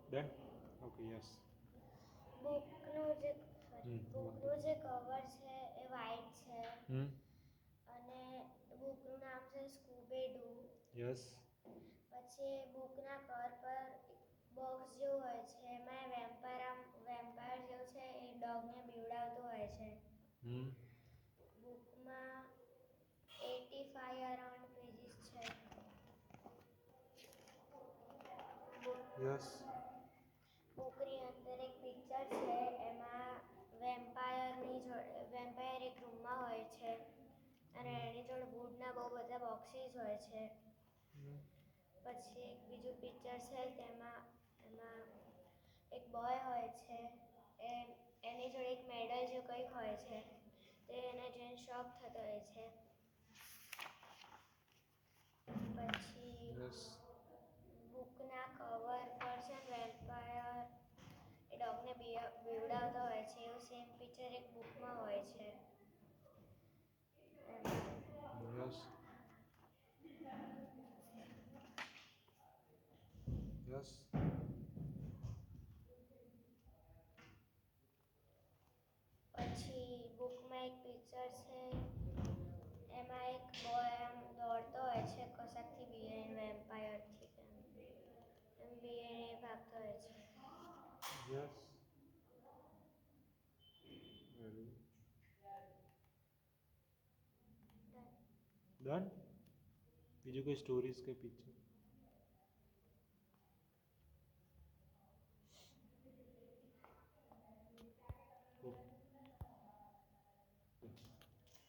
Done. Okay yes. બુકનું જે cover છે એ white છે હમ અને બુકનું નામ છે સ્કૂબી ડૂ. યસ. પછી બુકના કવર પર બોક્સ જેવું હોય છે એમાં વેમ્પાયર જેવું છે એ ડોગને બીવડાવતું હોય છે. હમ બુકમાં 85 અરાઉન્ડ પેજીસ છે. યસ. બુકની અંદર એક પિક્ચર છે એમાં વેમ્પાયર એક રૂમમાં હોય છે અને એની જોડે વુડના બહુ બધા બોક્સીસ હોય છે. પછી એક બીજું પિક્ચર છે એમાં એક બોય હોય છે એની જોડે એક મેડલ જેવું કંઈક હોય છે તે એને જોઈને શોક થતો હોય છે. પછી યસ. બુકના કવર પર છે વેમ્પાયર એ ડોગને બીવડાવતો હોય છે એવું સેમ પિક્ચર એક બુકમાં હોય છે. યસ. યસ. પછી બુકમાં એક પિક્ચર છે એમાં એક બોય આમ દોડતો હોય છે કશાકથી બિહાઈન્ડ વેમ્પાયરથી એમ બિહાઈને ભાગતો હોય છે. યસ. Very done. બીજું કોઈ સ્ટોરીઝ કે પિક્ચર?